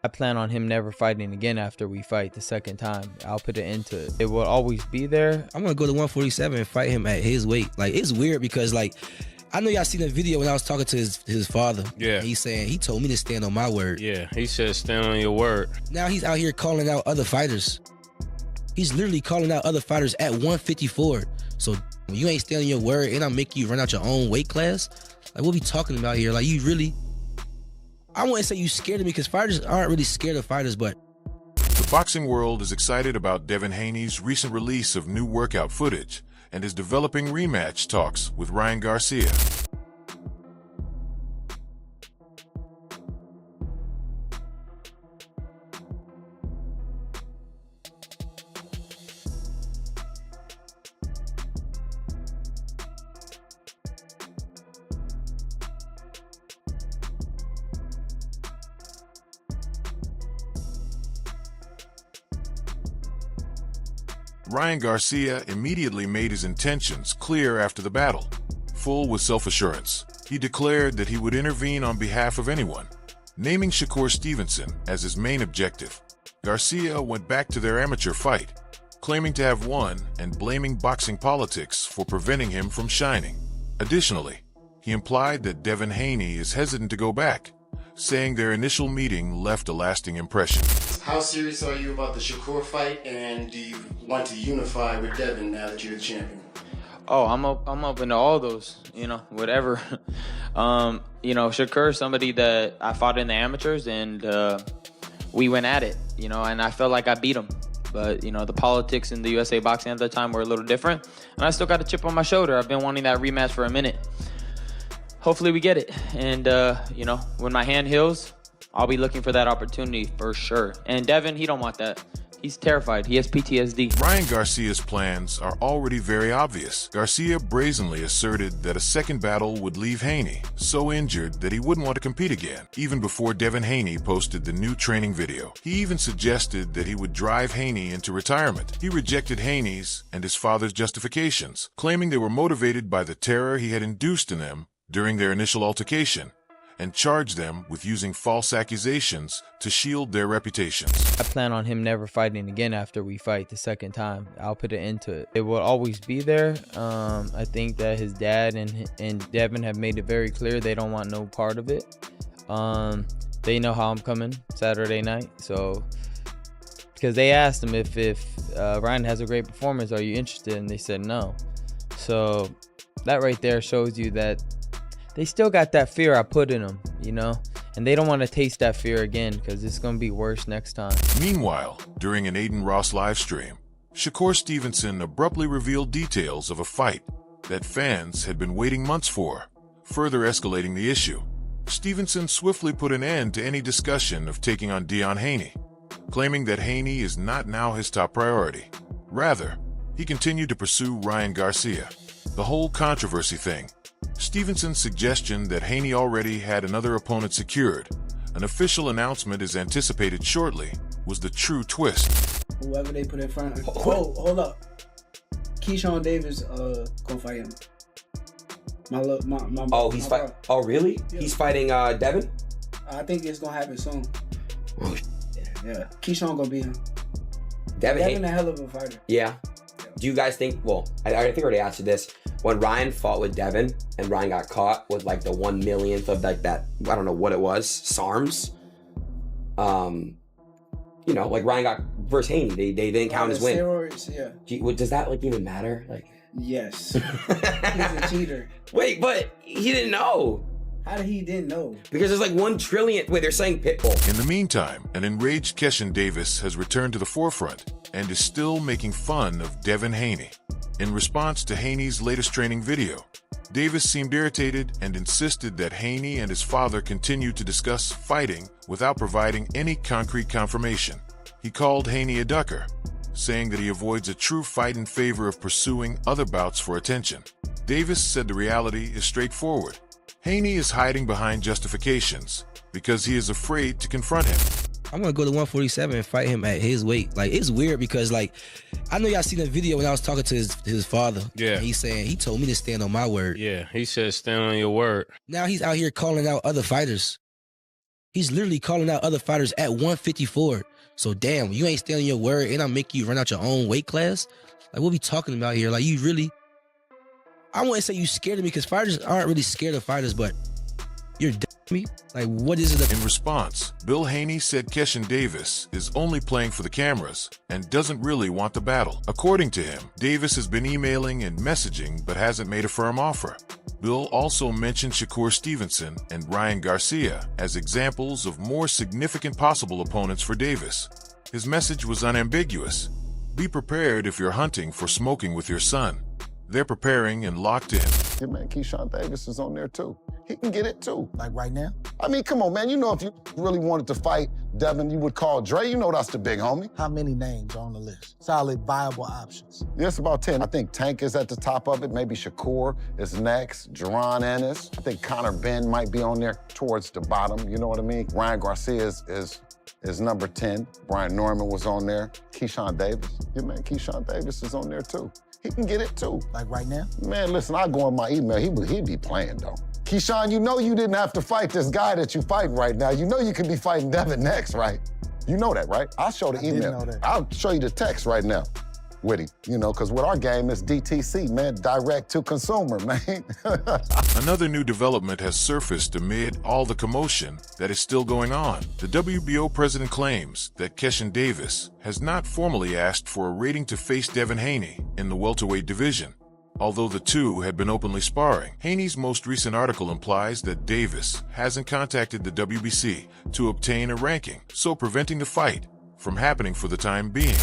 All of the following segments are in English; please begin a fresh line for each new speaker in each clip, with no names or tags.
I plan on him never fighting again after we fight the second time. I'll put an end to it. It will always be there.
I'm gonna go to 147 and fight him at his weight. Like, it's weird because, like, I know y'all seen the video when I was talking to his father.
Yeah.
He's saying he told me to stand on my word.
Yeah, he said stand on your word.
Now he's out here calling out other fighters. He's literally calling out other fighters at 154. So when you ain't standing your word and I'm making you run out your own weight class, like, what we talking about here? Like, you really, I wouldn't say you scared of me because fighters aren't really scared of fighters, but.
The boxing world is excited about Devin Haney's recent release of new workout footage and is developing rematch talks with Ryan Garcia. Ryan Garcia immediately made his intentions clear after the battle. Full with self-assurance, he declared that he would intervene on behalf of anyone, naming Shakur Stevenson as his main objective. Garcia went back to their amateur fight, claiming to have won and blaming boxing politics for preventing him from shining. Additionally, he implied that Devin Haney is hesitant to go back, saying their initial meeting left a lasting impression.
How serious are you about the Shakur fight, and do you want to unify with Devin now that you're the champion?
Oh, I'm open to all those, whatever. Shakur is somebody that I fought in the amateurs, and we went at it, and I felt like I beat him. But, the politics in the USA boxing at that time were a little different, and I still got a chip on my shoulder. I've been wanting that rematch for a minute. Hopefully we get it, and, when my hand heals, I'll be looking for that opportunity for sure. And Devin, he don't want that. He's terrified. He has PTSD.
Ryan Garcia's plans are already very obvious. Garcia brazenly asserted that a second battle would leave Haney so injured that he wouldn't want to compete again, even before Devin Haney posted the new training video. He even suggested that he would drive Haney into retirement. He rejected Haney's and his father's justifications, claiming they were motivated by the terror he had induced in them during their initial altercation, and charged them with using false accusations to shield their reputations.
I plan on him never fighting again after we fight the second time. I'll put an end to it. It will always be there. I think that his dad and Devin have made it very clear they don't want no part of it. They know how I'm coming Saturday night, so because they asked him if Ryan has a great performance, are you interested? And they said no. So that right there shows you that they still got that fear I put in them, and they don't want to taste that fear again because it's going to be worse next time.
Meanwhile, during an Aiden Ross livestream, Shakur Stevenson abruptly revealed details of a fight that fans had been waiting months for, further escalating the issue. Stevenson swiftly put an end to any discussion of taking on Devin Haney, claiming that Haney is not now his top priority. Rather, he continued to pursue Ryan Garcia. The whole controversy thing, Stevenson's suggestion that Haney already had another opponent secured, an official announcement is anticipated shortly, was the true twist.
Whoever they put in front of, hold up. Keyshawn Davis gonna fight him.
He's fighting. Oh, really? Yeah. He's fighting Devin?
I think it's gonna happen soon. Oh, yeah. Keyshawn gonna beat him.
Devin
a hell of a fighter.
Yeah. Do you guys think, I think I already asked you this. When Ryan fought with Devin and Ryan got caught with like the 1/1,000,000th of like that, I don't know what it was, SARMs. Like Ryan got versus Haney. They didn't count his win.
Steroids, yeah.
Does that like even matter? Like,
yes. He's a cheater.
Wait, but he didn't know.
How did he didn't know?
Because there's like 1 trillion. Wait, they're saying Pitbull.
In the meantime, an enraged Keshin Davis has returned to the forefront and is still making fun of Devin Haney. In response to Haney's latest training video, Davis seemed irritated and insisted that Haney and his father continue to discuss fighting without providing any concrete confirmation. He called Haney a ducker, saying that he avoids a true fight in favor of pursuing other bouts for attention. Davis said the reality is straightforward. Haney is hiding behind justifications because he is afraid to confront him.
I'm gonna go to 147 and fight him at his weight. Like, it's weird because, like, I know y'all seen the video when I was talking to his father.
Yeah.
And he's saying he told me to stand on my word.
Yeah, he said stand on your word.
Now he's out here calling out other fighters. He's literally calling out other fighters at 154. So damn, you ain't standing your word and I'm making you run out your own weight class. Like, what we talking about here? Like, you really, I wouldn't say you scared of me because fighters aren't really scared of fighters, but you're me. Like, what is it?
In response, Bill Haney said Keshin Davis is only playing for the cameras and doesn't really want the battle. According to him, Davis has been emailing and messaging but hasn't made a firm offer. Bill also mentioned Shakur Stevenson and Ryan Garcia as examples of more significant possible opponents for Davis. His message was unambiguous. Be prepared if you're hunting for smoking with your son. They're preparing and locked in.
Yeah, man, Keyshawn Davis is on there too. He can get it too.
Like right now?
I mean, come on, man. You know, if you really wanted to fight Devin, you would call Dre. You know that's the big homie.
How many names on the list? Solid, viable options.
Yeah, it's about 10. I think Tank is at the top of it. Maybe Shakur is next. Jerron Ennis. I think Conor Benn might be on there towards the bottom. You know what I mean? Ryan Garcia is number 10. Brian Norman was on there. Keyshawn Davis. Yeah, man, Keyshawn Davis is on there too. He can get it too.
Like right now?
Man, listen, I go in my email. He'd be playing though. Keyshawn, you know you didn't have to fight this guy that you fighting right now. You know you could be fighting Devin next, right? You know that, right? I'll show the email.
Didn't know that.
I'll show you the text right now with him, you know, because with our game, it's DTC, man, direct to consumer, man.
Another new development has surfaced amid all the commotion that is still going on. The WBO president claims that Keshin Davis has not formally asked for a rating to face Devin Haney in the welterweight division. Although the two had been openly sparring, Haney's most recent article implies that Davis hasn't contacted the WBC to obtain a ranking, so preventing the fight from happening for the time being.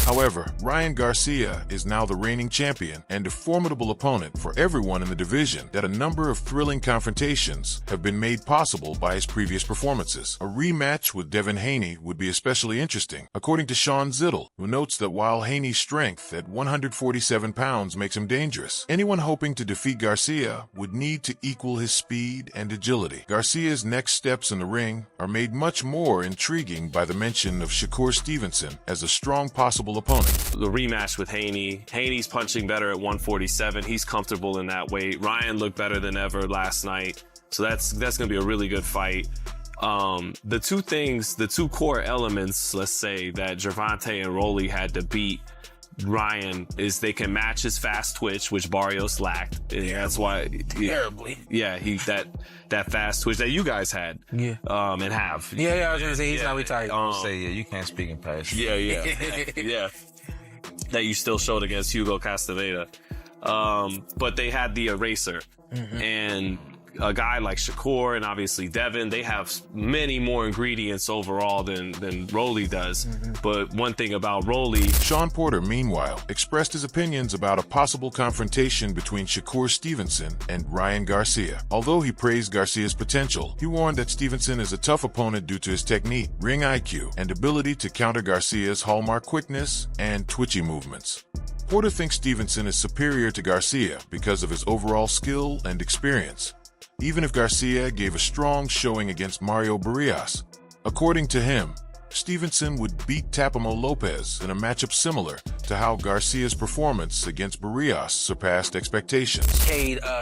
However, Ryan Garcia is now the reigning champion and a formidable opponent for everyone in the division that a number of thrilling confrontations have been made possible by his previous performances. A rematch with Devin Haney would be especially interesting, according to Sean Zittel, who notes that while Haney's strength at 147 pounds makes him dangerous, anyone hoping to defeat Garcia would need to equal his speed and agility. Garcia's next steps in the ring are made much more intriguing by the mention of Shakur Stevenson as a strong possible opponent.
The rematch with Haney. Haney's punching better at 147. He's comfortable in that weight. Ryan looked better than ever last night. So that's going to be a really good fight. The two core elements, let's say, that Gervonta and Rolly had to beat Ryan is they can match his fast twitch, which Barrios lacked. That's why
Terribly.
Yeah, that fast twitch that you guys had.
Yeah.
And have.
Yeah, I was gonna say he's not retired.
You can't speak in past.
Yeah. Yeah. That you still showed against Hugo Castaveda. But they had the eraser. Mm-hmm. And a guy like Shakur and obviously Devin, they have many more ingredients overall than Rolly does. Mm-hmm. But one thing about Rolly...
Sean Porter, meanwhile, expressed his opinions about a possible confrontation between Shakur Stevenson and Ryan Garcia. Although he praised Garcia's potential, he warned that Stevenson is a tough opponent due to his technique, ring IQ, and ability to counter Garcia's hallmark quickness and twitchy movements. Porter thinks Stevenson is superior to Garcia because of his overall skill and experience, even if Garcia gave a strong showing against Mario Barrios. According to him, Stevenson would beat Tapamo Lopez in a matchup similar to how Garcia's performance against Barrios surpassed expectations.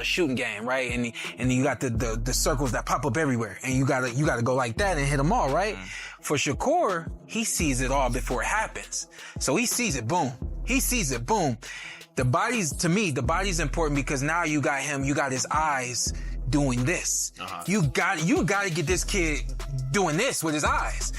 Shooting game, right? And you got the circles that pop up everywhere, and you gotta go like that and hit them all, right? For Shakur, he sees it all before it happens. So he sees it, boom. He sees it, boom. The body's important because now you got his eyes doing this. Uh-huh. You got to get this kid doing this with his eyes.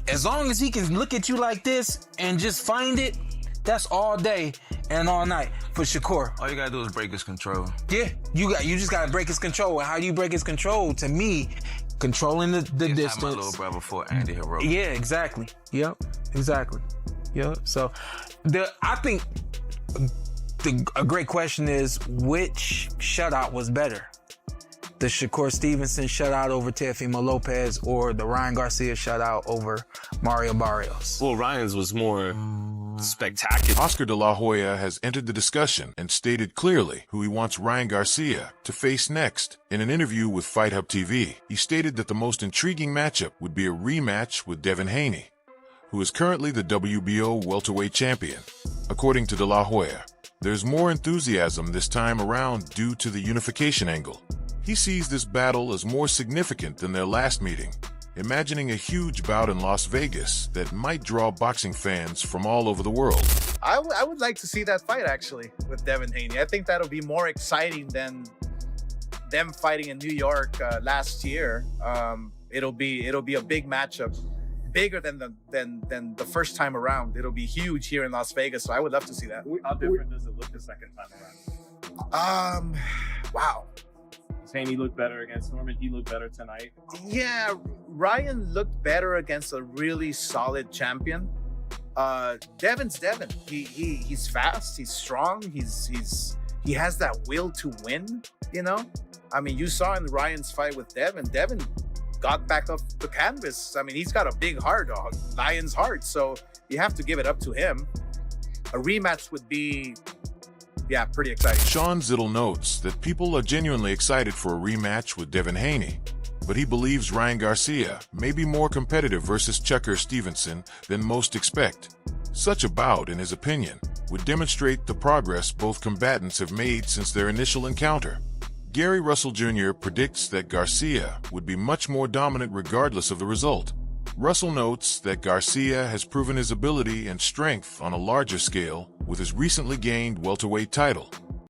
As long as he can look at you like this and just find it, that's all day and all night for Shakur.
All you gotta do is break his control.
Yeah, you just gotta break his control. And how do you break his control? To me, controlling the distance.
My little brother for Andy Hero.
Yeah, exactly. Yep, exactly. Yep. So, I think a great question is which shutout was better? the Shakur Stevenson shutout over Teofimo Lopez or the Ryan Garcia shutout over Mario Barrios?
Well, Ryan's was more spectacular.
Oscar de la Hoya has entered the discussion and stated clearly who he wants Ryan Garcia to face next. In an interview with Fight Hub TV, he stated that the most intriguing matchup would be a rematch with Devin Haney, who is currently the WBO Welterweight champion. According to de la Hoya, there's more enthusiasm this time around due to the unification angle. He sees this battle as more significant than their last meeting, imagining a huge bout in Las Vegas that might draw boxing fans from all over the world.
I would like to see that fight, actually, with Devin Haney. I think that'll be more exciting than them fighting in New York last year. It'll be a big matchup, bigger than the first time around. It'll be huge here in Las Vegas, so I would love to see that.
How different does it look the second time around?
Wow.
Does Haney look better against Norman? He looked better tonight.
Yeah, Ryan looked better against a really solid champion. Devin's Devin. He's fast. He's strong. He has that will to win. You know, I mean, you saw in Ryan's fight with Devin. Devin got back off the canvas. I mean, he's got a big heart, a lion's heart. So you have to give it up to him. A rematch would be, yeah, pretty exciting.
Sean Zittle notes that people are genuinely excited for a rematch with Devin Haney, but he believes Ryan Garcia may be more competitive versus Chucker Stevenson than most expect. Such a bout, in his opinion, would demonstrate the progress both combatants have made since their initial encounter. Gary Russell Jr. predicts that Garcia would be much more dominant regardless of the result. Russell notes that Garcia has proven his ability and strength on a larger scale with his recently gained welterweight title.